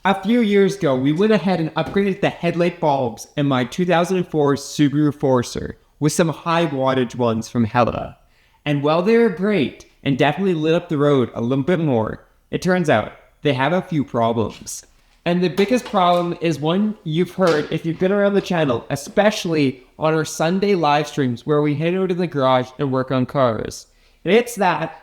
A few years ago, we went ahead and upgraded the headlight bulbs in my 2004 Subaru Forester with some high wattage ones from Headlight. And while they were great and definitely lit up the road a little bit more, it turns out they have a few problems. And the biggest problem is one you've heard if you've been around the channel, especially on our Sunday live streams where we head over to the garage and work on cars. And it's that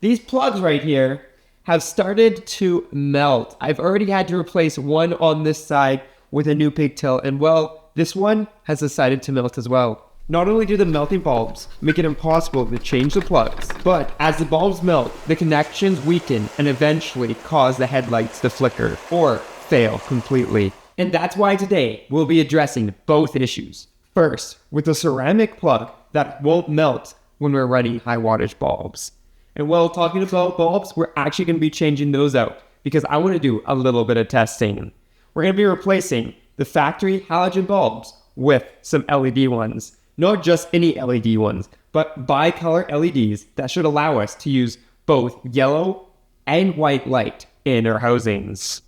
these plugs right here have started to melt. I've already had to replace one on this side with a new pigtail, and well, this one has decided to melt as well. Not only do the melting bulbs make it impossible to change the plugs, but as the bulbs melt, the connections weaken and eventually cause the headlights to flicker or fail completely. And that's why today we'll be addressing both issues. First, with the ceramic plug that won't melt when we're running high wattage bulbs. And while talking about bulbs, we're actually going to be changing those out because I want to do a little bit of testing. We're going to be replacing the factory halogen bulbs with some LED ones. Not just any LED ones, but bicolor LEDs that should allow us to use both yellow and white light in our housings.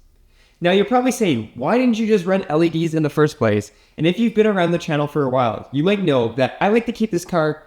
Now you're probably saying, why didn't you just run LEDs in the first place? And if you've been around the channel for a while, you might know that I like to keep this car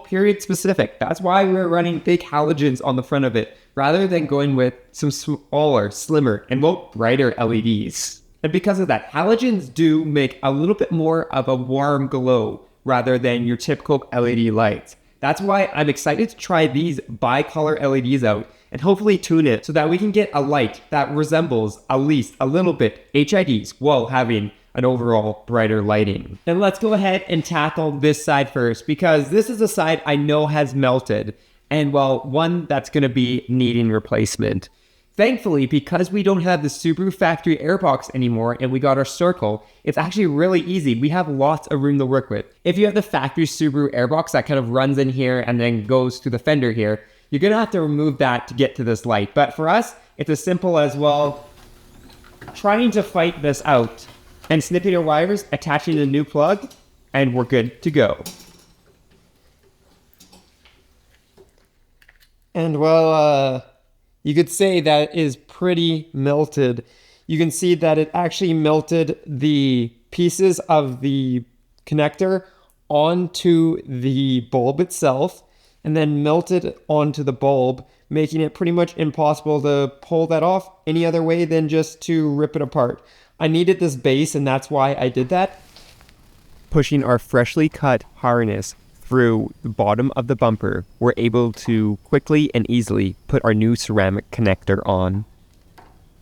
period specific. That's why we're running big halogens on the front of it, rather than going with some smaller, slimmer, and brighter LEDs. And because of that, halogens do make a little bit more of a warm glow, rather than your typical LED lights. That's why I'm excited to try these bicolor LEDs out, and hopefully tune it so that we can get a light that resembles at least a little bit HIDs, while having an overall brighter lighting. And let's go ahead and tackle this side first, because this is a side I know has melted, and well, one that's going to be needing replacement. Thankfully, because we don't have the Subaru factory airbox anymore and we got our circle, it's actually really easy. We have lots of room to work with. If you have the factory Subaru airbox that kind of runs in here and then goes to the fender here, you're going to have to remove that to get to this light. But for us, it's as simple as, well, trying to fight this out and snipping your wires, attaching a new plug, and we're good to go. And well, you could say that is pretty melted. You can see that it actually melted the pieces of the connector onto the bulb itself, and then melted onto the bulb, making it pretty much impossible to pull that off any other way than just to rip it apart. I needed this base, and that's why I did that. Pushing our freshly cut harness through the bottom of the bumper, we're able to quickly and easily put our new ceramic connector on.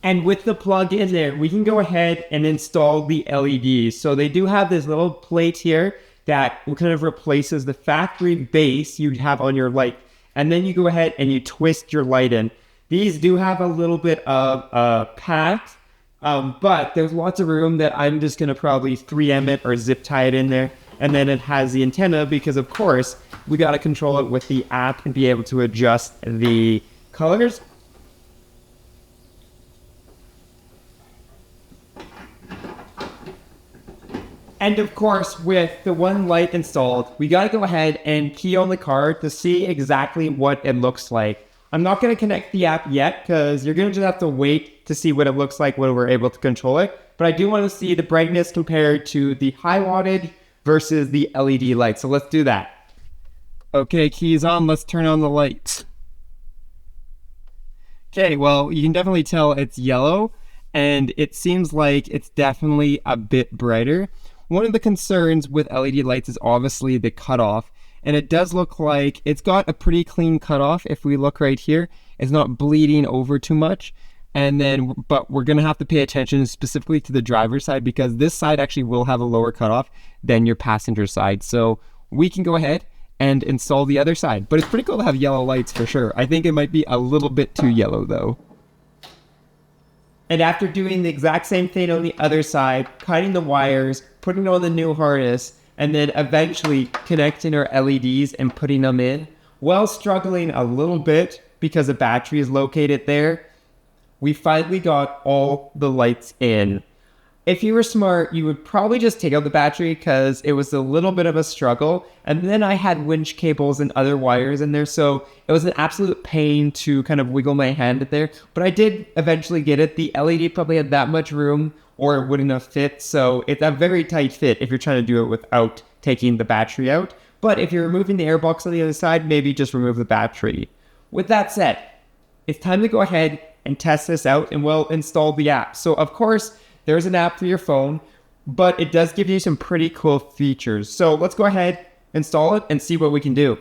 And with the plug in there, we can go ahead and install the LEDs. So they do have this little plate here that kind of replaces the factory base you'd have on your light. And then you go ahead and you twist your light in. These do have a little bit of path, but there's lots of room that I'm just going to probably 3M it or zip tie it in there. And then it has the antenna because, of course, we got to control it with the app and be able to adjust the colors. And of course, with the one light installed, we got to go ahead and key on the car to see exactly what it looks like. I'm not going to connect the app yet because you're going to just have to wait to see what it looks like when we're able to control it. But I do want to see the brightness compared to the high wattage versus the LED light. So let's do that. Okay, keys on. Let's turn on the lights. Okay, well, you can definitely tell it's yellow, and it seems like it's definitely a bit brighter. One of the concerns with LED lights is obviously the cutoff, and it does look like it's got a pretty clean cutoff. If we look right here, it's not bleeding over too much. And then, but we're going to have to pay attention specifically to the driver's side, because this side actually will have a lower cutoff than your passenger side. So we can go ahead and install the other side. But it's pretty cool to have yellow lights for sure. I think it might be a little bit too yellow though. And after doing the exact same thing on the other side, cutting the wires, putting on the new harness, and then eventually connecting our LEDs and putting them in, while struggling a little bit because the battery is located there, we finally got all the lights in. if you were smart, you would probably just take out the battery because it was a little bit of a struggle. And then I had winch cables and other wires in there. So it was an absolute pain to kind of wiggle my hand there. But I did eventually get it. The LED probably had that much room or it wouldn't have fit. So it's a very tight fit if you're trying to do it without taking the battery out. But if you're removing the airbox on the other side, maybe just remove the battery. With that said, it's time to go ahead and test this out and we'll install the app. So of course, there's an app for your phone, but it does give you some pretty cool features. So let's go ahead, install it, and see what we can do.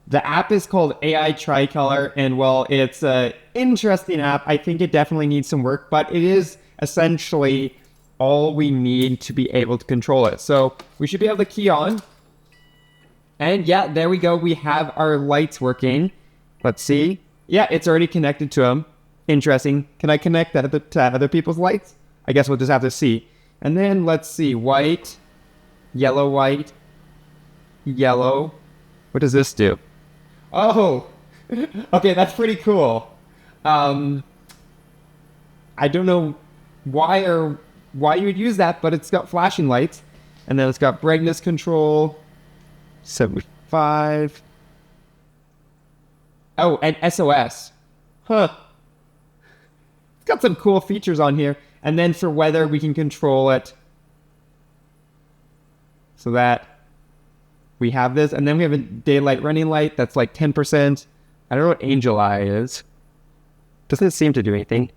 The app is called AI Tricolor, and well, it's an interesting app. I think it definitely needs some work, but it is essentially all we need to be able to control it. So we should be able to key on. And yeah, there we go. We have our lights working. Let's see. Yeah, it's already connected to them. Interesting. Can I connect that to other people's lights? I guess we'll just have to see. And then let's see, white, yellow. What does this do? Oh, okay, that's pretty cool. I don't know why you would use that, but it's got flashing lights. And then it's got brightness control, 75. Oh, and SOS. Huh. It's got some cool features on here. And then for weather, we can control it so that we have this. And then we have a daylight running light that's like 10%. I don't know what angel eye is. Doesn't seem to do anything.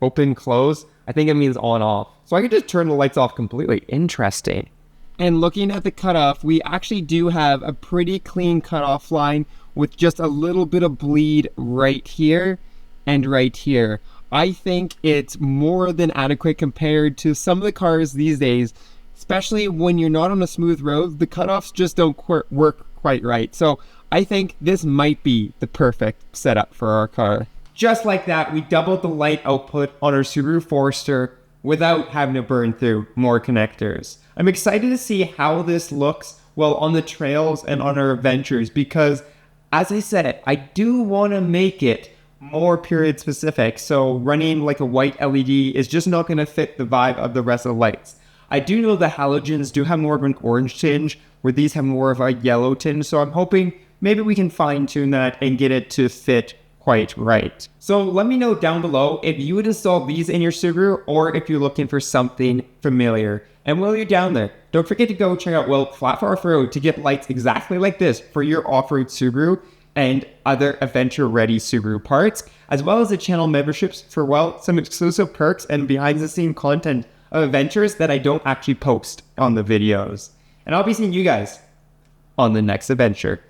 Open, close. I think it means on, off. So I could just turn the lights off completely. Interesting. And looking at the cutoff, we actually do have a pretty clean cutoff line with just a little bit of bleed right here and right here. I think it's more than adequate compared to some of the cars these days, especially when you're not on a smooth road. The cutoffs just don't work quite right. So I think this might be the perfect setup for our car. Just like that, we doubled the light output on our Subaru Forester without having to burn through more connectors. I'm excited to see how this looks, well, on the trails and on our adventures, because as I said, I do want to make it more period specific. So running like a white LED is just not going to fit the vibe of the rest of the lights. I do know the halogens do have more of an orange tinge, where these have more of a yellow tinge. So I'm hoping maybe we can fine tune that and get it to fit quite right. So let me know down below if you would install these in your Subaru or if you're looking for something familiar. And while you're down there, don't forget to go check out Flat for Off-Road to get lights exactly like this for your off-road Subaru and other adventure-ready Subaru parts, as well as the channel memberships for, some exclusive perks and behind-the-scenes content of adventures that I don't actually post on the videos. And I'll be seeing you guys on the next adventure.